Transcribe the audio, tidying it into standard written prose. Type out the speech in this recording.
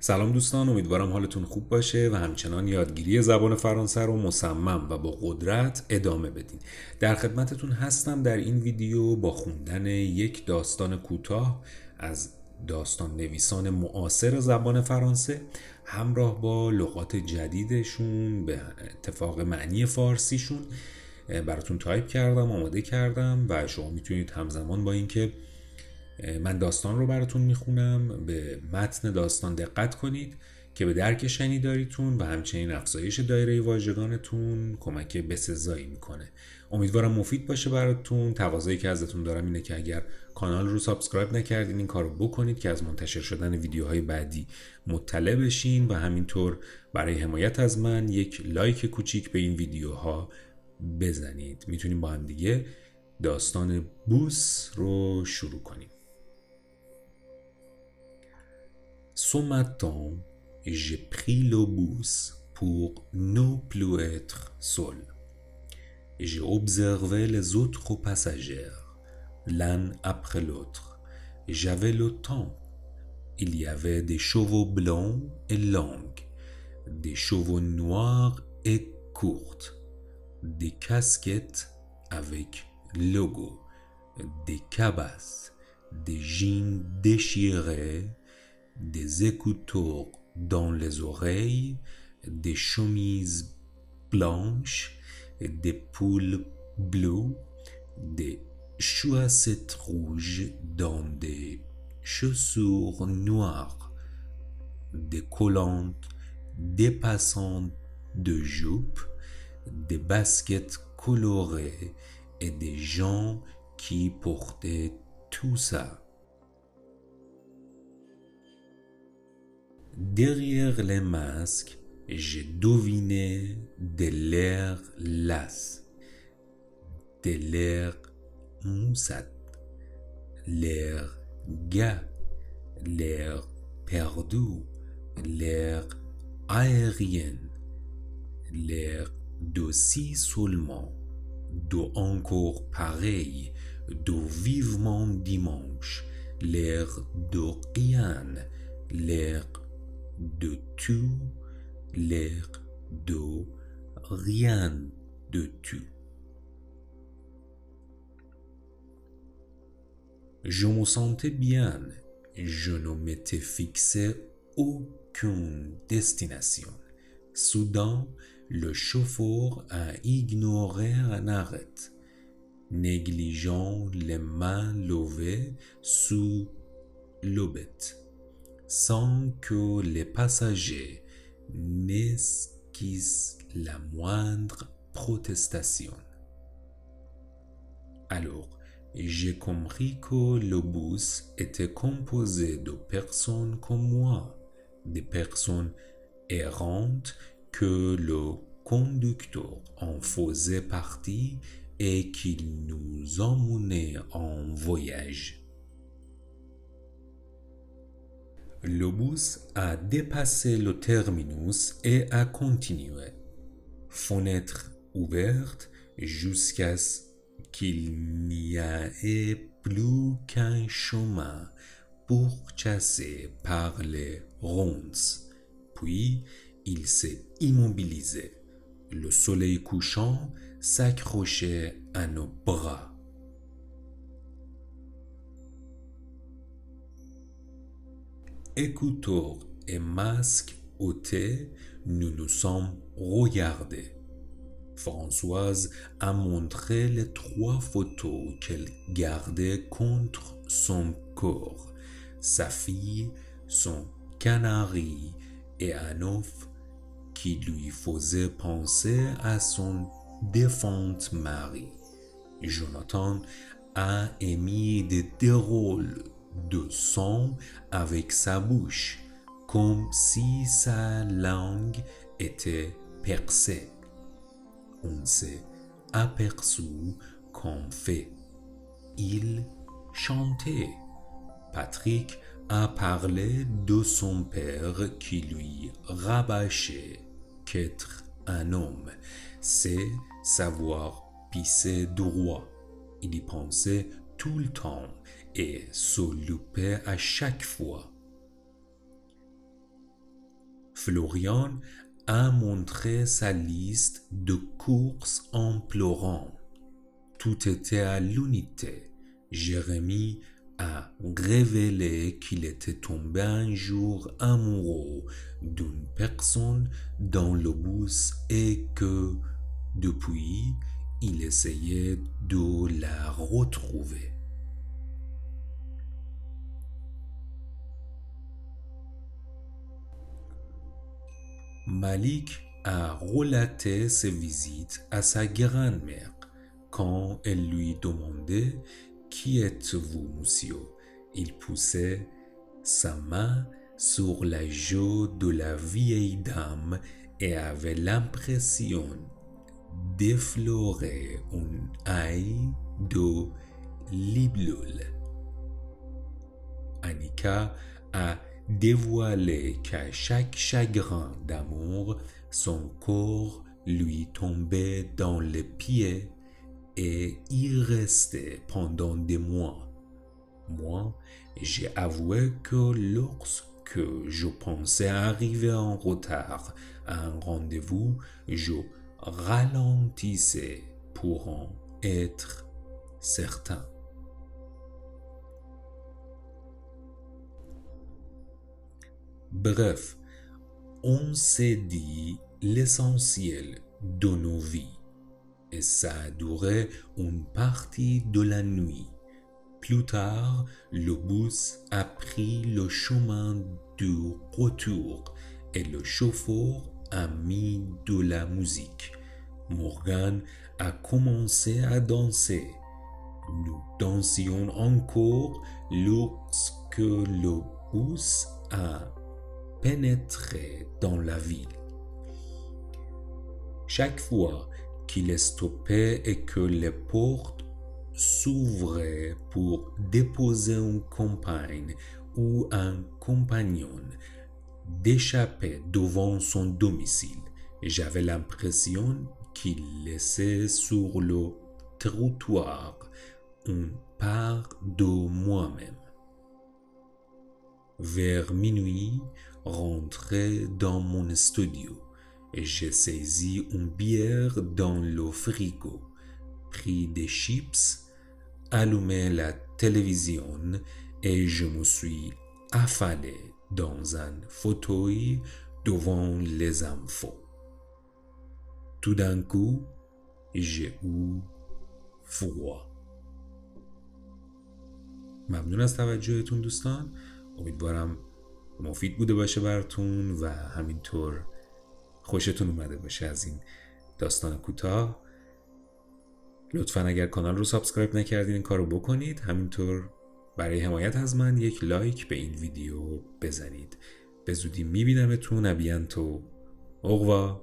سلام دوستان، امیدوارم حالتون خوب باشه و همچنان یادگیری زبان فرانسه رو مصمم و با قدرت ادامه بدین. در خدمتتون هستم در این ویدیو با خوندن یک داستان کوتاه از داستان نویسان معاصر زبان فرانسه همراه با لغات جدیدشون به اتفاق معنی فارسیشون براتون تایپ کردم، آماده کردم و شما میتونید همزمان با اینکه من داستان رو براتون میخونم به متن داستان دقت کنید که به درک شنیداریتون و همچنین افزایش دایره واژگانتون کمک بسزایی میکنه. امیدوارم مفید باشه براتون. تقاضایی که ازتون دارم اینه که اگر کانال رو سابسکرایب نکردین این کارو بکنید که از منتشر شدن ویدیوهای بعدی مطلع بشین و همینطور برای حمایت از من یک لایک کوچیک به این ویدیوها بزنید. میتونیم با هم دیگه داستان بوس رو شروع کنیم. Ce matin, j'ai pris le bus pour ne plus être seul. J'ai observé les autres passagers, l'un après l'autre. J'avais le temps. Il y avait des chevaux blancs et longs, des chevaux noirs et courts, des casquettes avec logo, des cabasses, des jeans déchirés, des écouteurs dans les oreilles, des chemises blanches, des pulls bleus, des chaussettes rouges dans des chaussures noires, des collantes dépassantes de jupes, des baskets colorées et des gens qui portaient tout ça. Derrière les masques, j'ai deviné de l'air las, de l'air moussade, l'air gai, l'air perdu, l'air aérien, l'air d'aussi seulement, de encore pareil, de vivement dimanche, l'air de rien, l'air de tout, l'air de rien de tout. Je me sentais bien, je ne m'étais fixé aucune destination. Soudain, le chauffeur a ignoré un arrêt, négligeant les mains levées sous l'obette, sans que les passagers n'esquissent la moindre protestation. Alors, j'ai compris que le bus était composé de personnes comme moi, des personnes errantes que le conducteur en faisait partie et qu'il nous emmenait en voyage. Le bus a dépassé le terminus et a continué, fenêtre ouverte, jusqu'à ce qu'il n'y ait plus qu'un chemin pourchassé par les ronces. Puis il s'est immobilisé. Le soleil couchant s'accrochait à nos bras. Écouteurs et masques ôtés, nous nous sommes regardés. Françoise a montré les 3 photos qu'elle gardait contre son corps, sa fille, son canari et un œuf qui lui faisait penser à son défunt mari. Jonathan a émis des drôles de son avec sa bouche, comme si sa langue était percée. On s'est aperçu qu'en fait, il chantait. Patrick a parlé de son père qui lui rabâchait qu'être un homme, c'est savoir pisser droit. Il y pensait tout le temps et se loupait à chaque fois. Florian a montré sa liste de courses en pleurant. Tout était à l'unité. Jérémie a révélé qu'il était tombé un jour amoureux d'une personne dans le bus et que, depuis, il essayait de la retrouver. Malik a relaté ses visites à sa grand-mère quand elle lui demandait « Qui êtes-vous, monsieur ?» Il poussait sa main sur la joue de la vieille dame et avait l'impression d'effleurer un œil de libellule. Annika a dévoilé qu'à chaque chagrin d'amour, son corps lui tombait dans les pieds et y restait pendant des mois. Moi, j'ai avoué que lorsque je pensais arriver en retard à un rendez-vous, je ralentissais pour en être certain. Bref, on s'est dit l'essentiel de nos vies et ça a duré une partie de la nuit. Plus tard, le bus a pris le chemin du retour et le chauffeur a mis de la musique. Morgan a commencé à danser. Nous dansions encore lorsque le bus a pénétré dans la ville. Chaque fois qu'il est stoppé et que les portes s'ouvraient pour déposer une compagne ou un compagnon d'échapper devant son domicile, j'avais l'impression qu'il laissait sur le trottoir une part de moi-même. Vers minuit, rentré dans mon studio, j'ai saisi une bière dans le frigo, pris des chips, allumé la télévision et je me suis affalé dans un fauteuil devant les infos. Tout d'un coup, j'ai eu froid. ممنون از توجهتون دوستان. امیدوارم مفید بوده باشه براتون و همینطور خوشتون اومده باشه از این داستان کوتاه. لطفا اگر کانال رو سابسکرایب نکردین این کارو بکنید. همینطور برای حمایت از من یک لایک به این ویدیو بزنید. به زودی میبینمتون. ابیانتو. اوغوا.